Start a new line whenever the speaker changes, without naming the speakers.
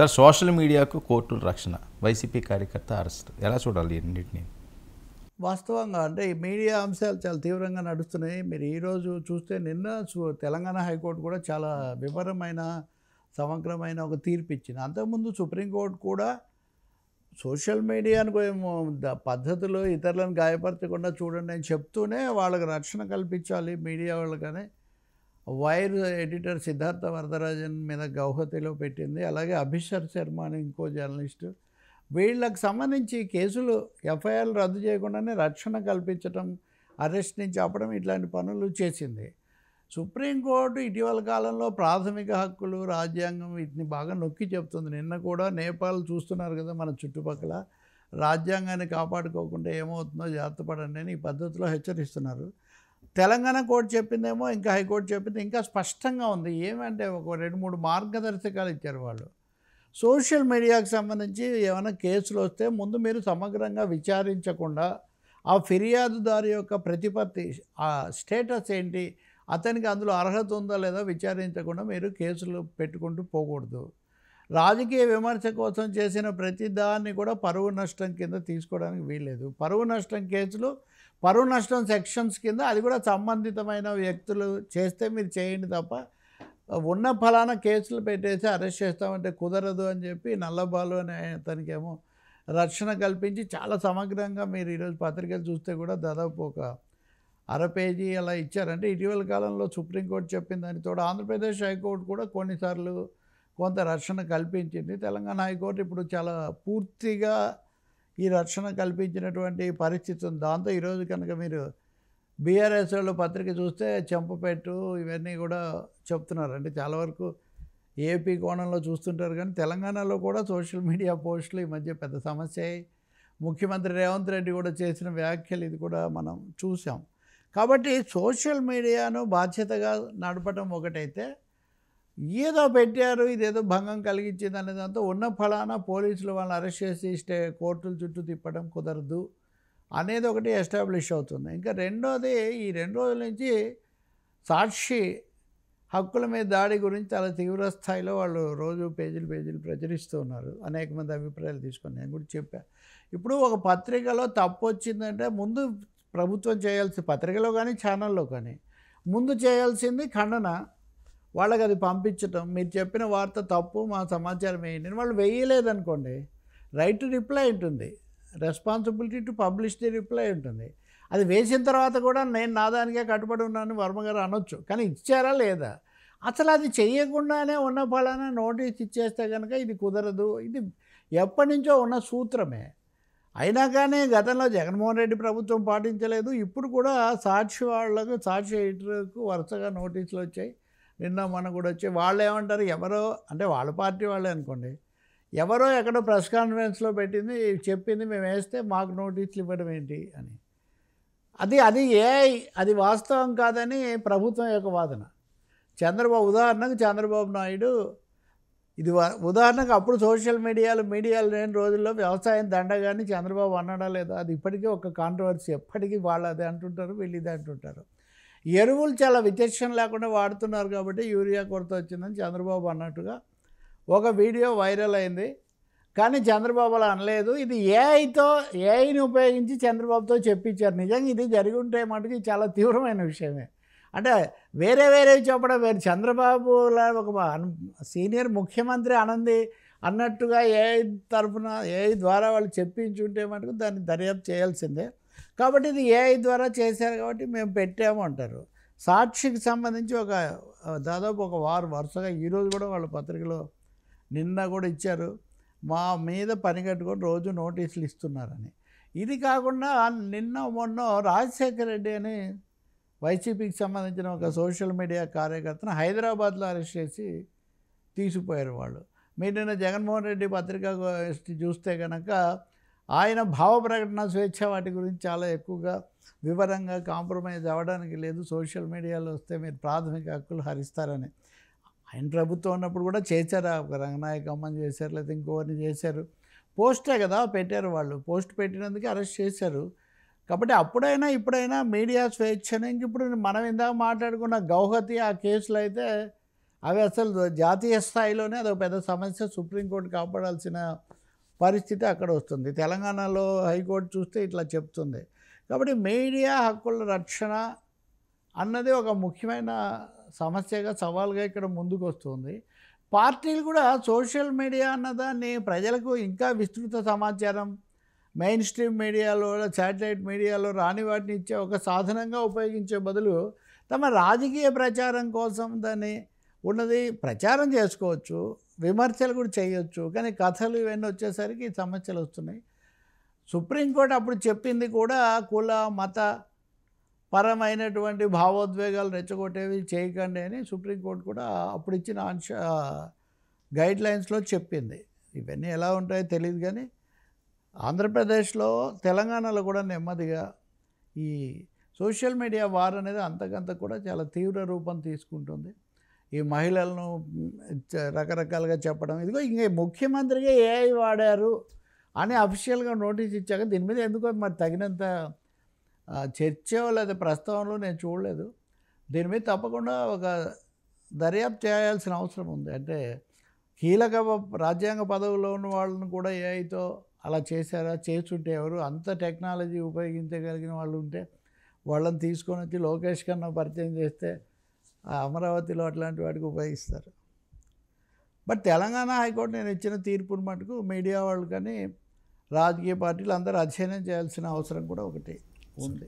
Sir social మీడియాకు కోర్టుల రక్షణ, వైసీపీ కార్యకర్త అరెస్ట్, ఎలా చూడాలి అన్నింటినీ?
వాస్తవంగా అంటే ఈ మీడియా అంశాలు చాలా తీవ్రంగా నడుస్తున్నాయి. మీరు ఈరోజు చూస్తే నిన్న తెలంగాణ హైకోర్టు కూడా చాలా వివరమైన సమగ్రమైన ఒక తీర్పు ఇచ్చింది. అంతకుముందు సుప్రీంకోర్టు కూడా సోషల్ మీడియాను పద్ధతులు ఇతరులను గాయపరచకుండా చూడండి అని చెప్తూనే వాళ్ళకి రక్షణ కల్పించాలి మీడియా వాళ్ళకని వైర్ ఎడిటర్ సిద్ధార్థ వరదరాజన్ మీద గౌహతిలో పెట్టింది. అలాగే అభిషర్ శర్మ అని ఇంకో జర్నలిస్టు, వీళ్ళకి సంబంధించి కేసులు ఎఫ్ఐఆర్లు రద్దు చేయకుండానే రక్షణ కల్పించడం, అరెస్ట్ నుంచి ఆపడం, ఇట్లాంటి పనులు చేసింది. సుప్రీంకోర్టు ఇటీవల కాలంలో ప్రాథమిక హక్కులు, రాజ్యాంగం వీటిని బాగా నొక్కి చెప్తుంది. నిన్న కూడా నేపాల్ చూస్తున్నారు కదా మన చుట్టుపక్కల, రాజ్యాంగాన్ని కాపాడుకోకుండా ఏమవుతుందో జాగ్రత్త పడండి అని ఈ పద్ధతిలో హెచ్చరిస్తున్నారు. తెలంగాణ కోర్టు చెప్పిందేమో, ఇంకా హైకోర్టు చెప్పింది ఇంకా స్పష్టంగా ఉంది. ఏమంటే ఒక 2-3 మార్గదర్శకాలు ఇచ్చారు వాళ్ళు. సోషల్ మీడియాకు సంబంధించి ఏమైనా కేసులు వస్తే ముందు మీరు సమగ్రంగా విచారించకుండా ఆ ఫిర్యాదుదారు యొక్క ప్రతిపత్తి, ఆ స్టేటస్ ఏంటి, అతనికి అందులో అర్హత ఉందా లేదా విచారించకుండా మీరు కేసులు పెట్టుకుంటూ పోకూడదు. రాజకీయ విమర్శ కోసం చేసిన ప్రతి దాన్ని కూడా పరువు నష్టం కింద తీసుకోవడానికి వీల్లేదు. పరువు నష్టం కేసులు, పరువు నష్టం సెక్షన్స్ కింద అది కూడా సంబంధితమైన వ్యక్తులు చేస్తే మీరు చేయండి తప్ప ఉన్న ఫలానా కేసులు పెట్టేసి అరెస్ట్ చేస్తామంటే కుదరదు అని చెప్పి నల్లబాలు అనే అతనికేమో రక్షణ కల్పించి చాలా సమగ్రంగా మీరు ఈరోజు పత్రికలు చూస్తే కూడా దాదాపు ఒక 1/2 పేజీ అలా ఇచ్చారంటే ఇటీవల కాలంలో సుప్రీంకోర్టు చెప్పిన దాని తోడు ఆంధ్రప్రదేశ్ హైకోర్టు కూడా కొన్నిసార్లు కొంత రక్షణ కల్పించింది. తెలంగాణ హైకోర్టు ఇప్పుడు చాలా పూర్తిగా ఈ రక్షణ కల్పించినటువంటి పరిస్థితి ఉంది. దాంతో ఈరోజు కనుక మీరు బీఆర్ఎస్ వాళ్ళు పత్రిక చూస్తే చెంపపెట్టు ఇవన్నీ కూడా చెప్తున్నారు. అంటే చాలా వరకు ఏపీ కోణంలో చూస్తుంటారు, కానీ తెలంగాణలో కూడా సోషల్ మీడియా పోస్టులు ఈ మధ్య పెద్ద సమస్య. ముఖ్యమంత్రి రేవంత్ రెడ్డి కూడా చేసిన వ్యాఖ్యలు ఇది కూడా మనం చూసాం. కాబట్టి సోషల్ మీడియాను బాధ్యతగా నడపడం ఒకటైతే, ఏదో పెట్టారు ఇదేదో భంగం కలిగించింది అనే దాంతో ఉన్న ఫలానా పోలీసులు వాళ్ళని అరెస్ట్ చేసి కోర్టుల చుట్టూ తిప్పడం కుదరదు అనేది ఒకటి ఎస్టాబ్లిష్ అవుతుంది. ఇంకా రెండోది, ఈ 2 రోజుల నుంచి సాక్షి హక్కుల మీద దాడి గురించి చాలా తీవ్ర స్థాయిలో వాళ్ళు రోజు పేజీలు ప్రచురిస్తూ ఉన్నారు. అనేక మంది అభిప్రాయాలు తీసుకొని నేను కూడా చెప్పాను. ఇప్పుడు ఒక పత్రికలో తప్పు వచ్చిందంటే ముందు ప్రభుత్వం చేయాల్సి, పత్రికలో కానీ ఛానల్లో కానీ ముందు చేయాల్సింది ఖండన, వాళ్ళకి అది పంపించటం. మీరు చెప్పిన వార్త తప్పు, మా సమాచారం వేయండి. వాళ్ళు వేయలేదనుకోండి, రైట్ టు రిప్లై ఉంటుంది, responsibility to publish the reply ఉంటుంది. అది వేసిన తర్వాత కూడా నేను నా దానికే కట్టుబడి ఉన్నాను వర్మగారు అనొచ్చు, కానీ ఇచ్చారా లేదా? అసలు అది చేయకుండానే ఉన్న ఫలానా నోటీస్ ఇచ్చేస్తే కనుక ఇది కుదరదు. ఇది ఎప్పటి నుంచో ఉన్న సూత్రమే. అయినా కానీ గతంలో జగన్మోహన్ రెడ్డి ప్రభుత్వం పాటించలేదు. ఇప్పుడు కూడా సాక్షి వాళ్ళకు, సాక్షి ఎడిటర్కు వరుసగా నోటీసులు వచ్చాయి. నిన్న మొన్న కూడా వచ్చాయి. వాళ్ళు ఏమంటారు, ఎవరో అంటే వాళ్ళ పార్టీ వాళ్ళే అనుకోండి, ఎవరో ఎక్కడో ప్రెస్ కాన్ఫరెన్స్లో పెట్టింది చెప్పింది మేము వేస్తే మాకు నోటీసులు ఇవ్వడం ఏంటి అని. అది వాస్తవం కాదని ప్రభుత్వం యొక్క వాదన. ఉదాహరణకు చంద్రబాబు నాయుడు, ఇది ఉదాహరణకు అప్పుడు సోషల్ మీడియాలు లేని రోజుల్లో వ్యవసాయం దండగాని చంద్రబాబు అన్నాడా లేదా? అది ఇప్పటికీ ఒక కాంట్రవర్సీ. ఎప్పటికీ వాళ్ళు అదే అంటుంటారు, వీళ్ళు ఇదే అంటుంటారు. ఎరువులు చాలా విచక్షణ లేకుండా వాడుతున్నారు కాబట్టి యూరియా కొరత వచ్చిందని చంద్రబాబు అన్నట్టుగా ఒక వీడియో వైరల్ అయింది. కానీ చంద్రబాబు అలా అనలేదు. ఇది ఏఐని ఉపయోగించి చంద్రబాబుతో చెప్పించారు. నిజంగా ఇది జరిగి ఉంటే మటుకు చాలా తీవ్రమైన విషయమే. అంటే వేరేవి చెప్పడం వేరు. చంద్రబాబు ఒక సీనియర్ ముఖ్యమంత్రి అనంది అన్నట్టుగా ఏఐ ద్వారా వాళ్ళు చెప్పించుంటే మటుకు దాన్ని దర్యాప్తు చేయాల్సిందే. కాబట్టి ఇది ఏఐ ద్వారా చేశారు కాబట్టి మేము పెట్టాము అంటారు. సాక్షికి సంబంధించి దాదాపు ఒక వారం వరుసగా ఈరోజు కూడా వాళ్ళ పత్రికలో నిన్న కూడా ఇచ్చారు, మా మీద పని కట్టుకొని రోజు నోటీసులు ఇస్తున్నారని. ఇది కాకుండా నిన్న మొన్న రాజశేఖర రెడ్డి అని వైసీపీకి సంబంధించిన ఒక సోషల్ మీడియా కార్యకర్తను హైదరాబాద్లో అరెస్ట్ చేసి తీసుకుపోయారు వాళ్ళు. మీరు నిన్న జగన్మోహన్ రెడ్డి పత్రిక చూస్తే కనుక ఆయన భావ ప్రకటన స్వేచ్ఛ వాటి గురించి చాలా ఎక్కువగా వివరంగా కాంప్రమైజ్ అవ్వడానికి లేదు, సోషల్ మీడియాలో వస్తే మీరు ప్రాథమిక హక్కులు హరిస్తారని. ఆయన ప్రభుత్వం ఉన్నప్పుడు కూడా చేశారు, ఒక రంగనాయకమ్మని చేశారు, లేదా ఇంకోరిని చేశారు. పోస్టే కదా పెట్టారు వాళ్ళు, పోస్ట్ పెట్టినందుకు అరెస్ట్ చేశారు. కాబట్టి అప్పుడైనా ఇప్పుడైనా మీడియా స్వేచ్ఛను, ఇంక ఇప్పుడు మనం ఇందాక మాట్లాడుకున్న గౌహతి ఆ కేసులో అయితే అవి అసలు జాతీయ స్థాయిలోనే అదొక పెద్ద సమస్య. సుప్రీంకోర్టు కాపాడాల్సిన పరిస్థితి అక్కడ వస్తుంది. తెలంగాణలో హైకోర్టు చూస్తే ఇట్లా చెప్తుంది. కాబట్టి మీడియా హక్కుల రక్షణ అన్నది ఒక ముఖ్యమైన సమస్యగా, సవాల్గా ఇక్కడ ముందుకు వస్తుంది. పార్టీలు కూడా సోషల్ మీడియా అన్నదాన్ని ప్రజలకు ఇంకా విస్తృత సమాచారం మెయిన్ స్ట్రీమ్ మీడియాలో, శాటిలైట్ మీడియాలో రాని వాటిని ఇచ్చే ఒక సాధనంగా ఉపయోగించే బదులు తమ రాజకీయ ప్రచారం కోసం దాన్ని ఉన్నది ప్రచారం చేసుకోవచ్చు, విమర్శలు కూడా చేయొచ్చు. కానీ కథలు ఇవన్నీ వచ్చేసరికి ఈ సమస్యలు వస్తున్నాయి. సుప్రీంకోర్టు అప్పుడు చెప్పింది కూడా కుల మత పరమైనటువంటి భావోద్వేగాలు రెచ్చగొట్టేవి చేయకండి అని సుప్రీంకోర్టు కూడా అప్పుడు ఇచ్చిన గైడ్లైన్స్లో చెప్పింది. ఇవన్నీ ఎలా ఉంటాయో తెలియదు కానీ ఆంధ్రప్రదేశ్లో, తెలంగాణలో కూడా నెమ్మదిగా ఈ సోషల్ మీడియా వార్ అనేది అంతకంత కూడా చాలా తీవ్ర రూపం తీసుకుంటుంది. ఈ మహిళలను రకరకాలుగా చెప్పడం, ఇదిగో ఇంక ముఖ్యమంత్రిగా ఏఐ వాడారు అని అఫీషియల్గా నోటీస్ ఇచ్చాక దీని మీద ఎందుకో మరి తగినంత చర్చో లేదా ప్రస్తావనలో నేను చూడలేదు. దీని మీద తప్పకుండా ఒక దర్యాప్తు చేయాల్సిన అవసరం ఉంది. అంటే కీలక రాజ్యాంగ పదవుల్లో ఉన్న వాళ్ళని కూడా ఏఐతో అలా చేశారా, చేస్తుంటే ఎవరు అంత టెక్నాలజీ ఉపయోగించగలిగిన వాళ్ళు ఉంటే వాళ్ళని తీసుకొని వచ్చి లోకేష్ కన్నా పరిచయం చేస్తే అమరావతిలో అట్లాంటి వాటికి ఉపయోగిస్తారు. బట్ తెలంగాణ హైకోర్టు నేను ఇచ్చిన తీర్పుని మటుకు మీడియా వాళ్ళు కానీ రాజకీయ పార్టీలు అందరూ అధ్యయనం చేయాల్సిన అవసరం కూడా ఒకటి ఉంది.